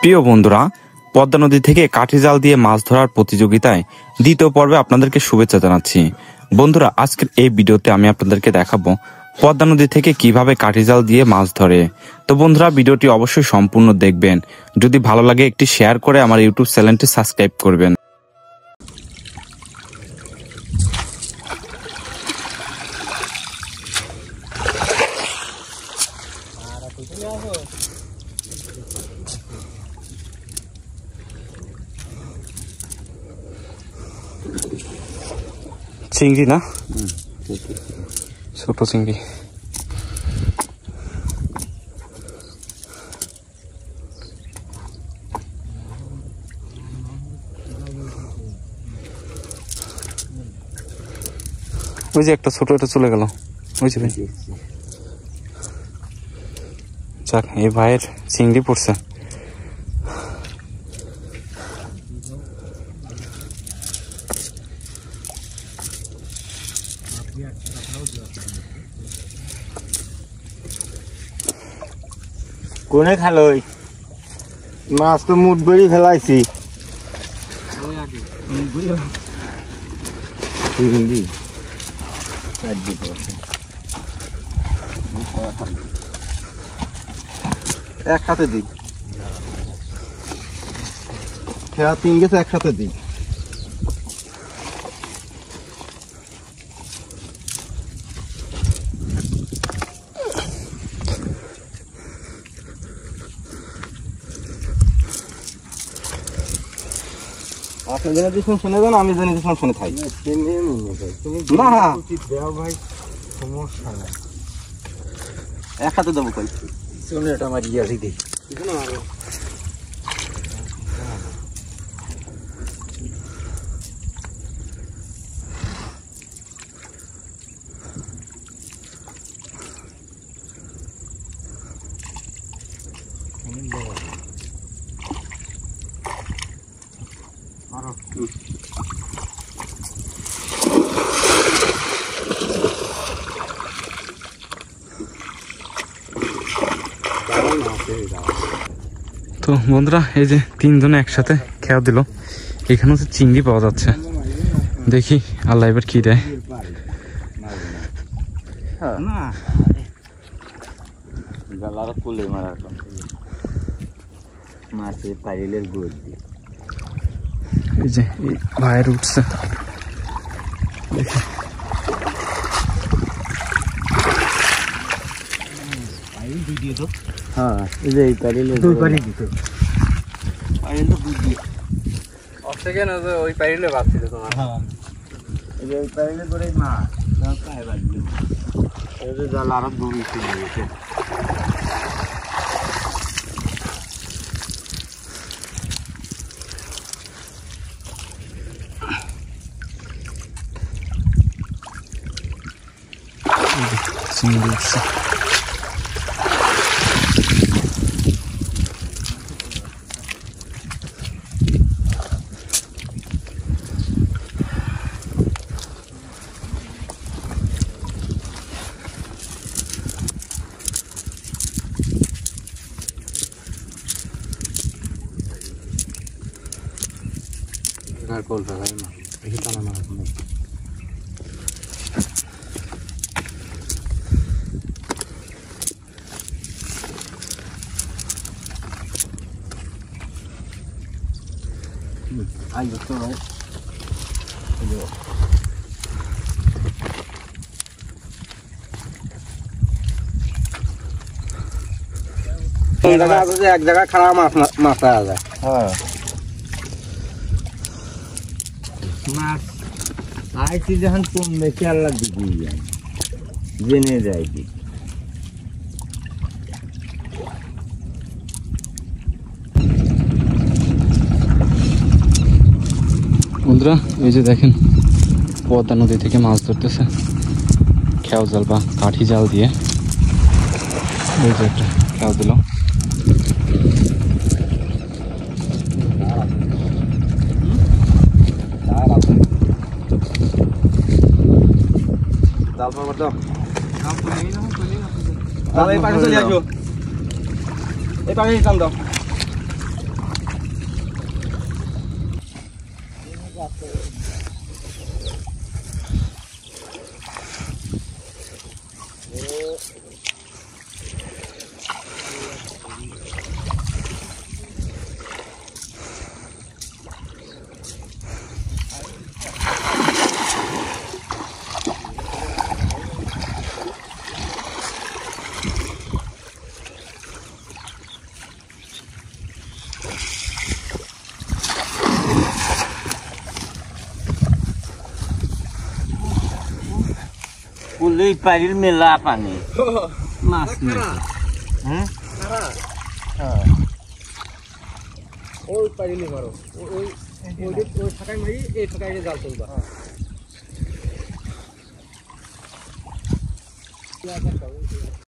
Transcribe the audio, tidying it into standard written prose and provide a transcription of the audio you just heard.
প্রিয় বন্ধুরা, পদ্মা নদী থেকে কাঠি জাল দিয়ে মাছ ধরার প্রতিযোগিতায় দ্বিতীয় পর্বে আপনাদেরকে শুভেচ্ছা জানাচ্ছি। বন্ধুরা, আজকের এই ভিডিওতে আমি আপনাদেরকে দেখাবো পদ্মা নদী থেকে কিভাবে কাঠি জাল দিয়ে মাছ ধরে। তো বন্ধুরা, ভিডিওটি অবশ্যই সম্পূর্ণ দেখবেন। যদি ভালো লাগে একটি শেয়ার করে আমার ইউটিউব চ্যানেলটি সাবস্ক্রাইব করবেন। চিংড়ি না, ছোট চিংড়ি। ওই যে একটা ছোট, এটা চলে গেল, বুঝলি? যাক, এই ভাইয়ের চিংড়ি পড়ছে। কোনে খালই মাছ তো মুঠ বেড়ি ফেলাইছি। একসাথে দিই, খেয়া তিন গেছে, একসাথে দিই। আপনি জেনে দিচ্ছেন শুনে যান, আমি জেনে দিচ্ছিলাম শুনে খাই না। ভাই সমস্যা নাই, একসাথে দেবো কই শুনে এটা আমার ইয়ারি দিই। তো বন্ধুরা, এই যে তিনজনে একসাথে খেয়া দিল। এখানে হচ্ছে চিংড়ি পাওয়া যাচ্ছে। দেখি আল্লাহ এবার কি দেয়। এই যে ভাইয়ের উঠছে, দেখি। হ্যাঁ, এই যে এই প্যারেলে দুই পারি দিত, প্যারেল তো বুঝ দিয়ে অসেকেন আছে ওই প্যারেলে বাঁচছিল তোমার। হ্যাঁ, এই যে এই প্যারেলে করে না কায় বাজলো, এই যে জাল আরো দূরে চলে গেছে। চিংড়ি উঠছে। কল ফেলাই না, দেখি টানা না আই তো ভাই। এক জায়গায় খারাপ মাছ পাওয়া যায়। হ্যাঁ, মাছ আইছি যখন কমবে খেয়াল্লা দিকে জেনে যায় কি। বন্ধুরা, এই যে দেখেন পদ্মা নদী থেকে মাছ ধরতেছে খেয়াও জাল বা কাঠি জাল দিয়ে। এই যে একটা খেয়াও দিল। এই পাশে চলে আসো, এই পাশে টান দাও। কুলি পারিল মেলা পানি মাছ নেই হ্যাঁ ওই পারিলে মারো ওই ওই ঠাকায় মারি এই ঠাকায় জাল তুলবা